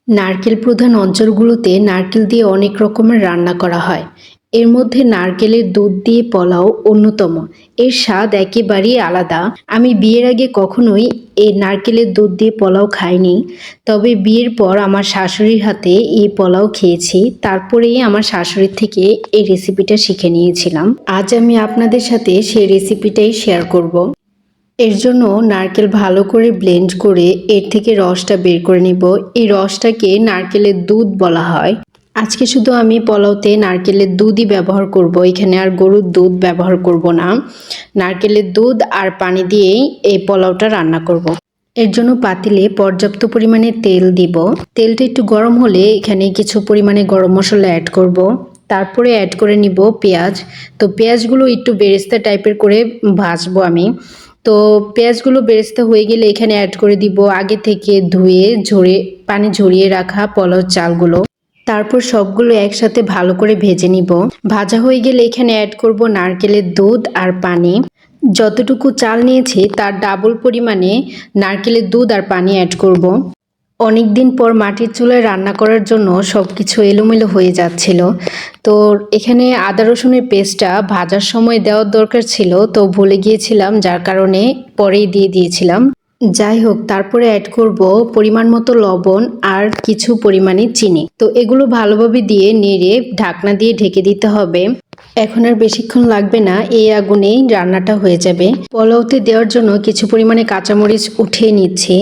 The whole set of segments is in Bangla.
নারকেল প্রধান অঞ্চলগুলোতে নারকেল দিয়ে অনেক রকমের রান্না করা হয়। এর মধ্যে নারকেলের দুধ দিয়ে পোলাও অন্যতম। এর স্বাদ একেবারেই আলাদা। আমি বিয়ের আগে কখনোই এই নারকেলের দুধ দিয়ে পোলাও খাইনি। তবে বিয়ের পর আমার শাশুড়ির হাতে এই পোলাও খেয়েছি। তারপরেই আমার শাশুড়ির থেকে এই রেসিপিটা শিখে নিয়েছিলাম। আজ আমি আপনাদের সাথে সেই রেসিপিটাই শেয়ার করব। এর জন্য নারকেল ভালো করে ব্লেন্ড করে এর থেকে রসটা বের করে নিব। এই রসটাকে নারকেলের দুধ বলা হয়। আজকে শুধু আমি পোলাওতে নারকেলের দুধই ব্যবহার করব, এখানে আর গরুর দুধ ব্যবহার করব না। নারকেলের দুধ আর পানি দিয়েই এই পোলাওটা রান্না করব। এর জন্য পাতিলে পর্যাপ্ত পরিমাণে তেল দিব। তেলটা একটু গরম হলে এখানে কিছু পরিমাণে গরম মশলা অ্যাড করব। তারপরে অ্যাড করে নিব পেঁয়াজ। তো পেঁয়াজগুলো একটু বেরেস্তা টাইপের করে ভাজবো আমি। তো পেঁয়াজগুলো বেরেস্তা হয়ে গেলে এখানে অ্যাড করে দিব আগে থেকে ধুয়ে পানি ঝরিয়ে রাখা পোলাও চালগুলো। তারপর সবগুলো একসাথে ভালো করে ভেজে নিব। ভাজা হয়ে গেলে এখানে অ্যাড করব নারকেলের দুধ আর পানি। যতটুকু চাল নিয়েছি তার ডাবল পরিমাণে নারকেলের দুধ আর পানি অ্যাড করব। অনেক দিন পর মাটির চুলায় রান্না করার জন্য সব কিছু এলোমেলো হয়ে যাচ্ছিল। তো এখানে আদা রসুনের পেস্টটা ভাজার সময় দেওয়ার দরকার ছিল, তো ভুলে গিয়েছিলাম, যার কারণে পরেই দিয়ে দিয়েছিলাম। যাই হোক, তারপরে অ্যাড করব পরিমাণ মতো লবণ আর কিছু পরিমাণে চিনি। তো এগুলো ভালোভাবে দিয়ে নেড়ে ঢাকনা দিয়ে ঢেকে দিতে হবে। এখন আর বেশিক্ষণ লাগবে না, এই আগুনেই রান্নাটা হয়ে যাবে। পোলাওতে দেওয়ার জন্য কিছু পরিমাণে কাঁচামরিচ উঠিয়ে নিচ্ছি,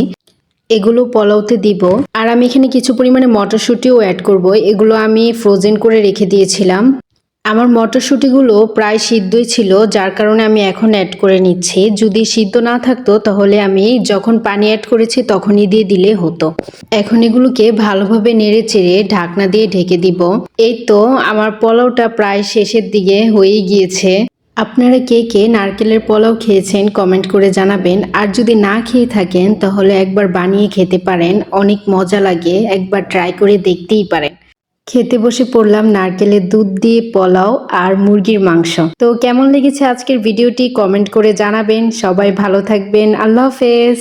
এগুলো পোলাওতে দিব। আর আমি এখানে কিছু পরিমাণে মটরশুঁটিও অ্যাড করব। এগুলো আমি ফ্রোজেন করে রেখে দিয়েছিলাম। আমার মটরশুঁটিগুলো প্রায় সিদ্ধই ছিল, যার কারণে আমি এখন অ্যাড করে নিচ্ছি। যদি সিদ্ধ না থাকতো তাহলে আমি যখন পানি অ্যাড করেছি তখনই দিয়ে দিলে হতো। এখন এগুলোকে ভালোভাবে নেড়ে চেড়ে ঢাকনা দিয়ে ঢেকে দিব। এই তো আমার পোলাওটা প্রায় শেষের দিকে হয়ে গিয়েছে। আপনারা কে কে নারকেলের পোলাও খেয়েছেন কমেন্ট করে জানাবেন। আর যদি না খেয়ে থাকেন তাহলে একবার বানিয়ে খেতে পারেন, অনেক মজা লাগে, একবার ট্রাই করে দেখতেই পারেন। খেতে বসে পড়লাম নারকেলের দুধ দিয়ে পোলাও আর মুরগির মাংস। তো কেমন লেগেছে আজকের ভিডিওটি কমেন্ট করে জানাবেন। সবাই ভালো থাকবেন। আল্লাহ হাফেজ।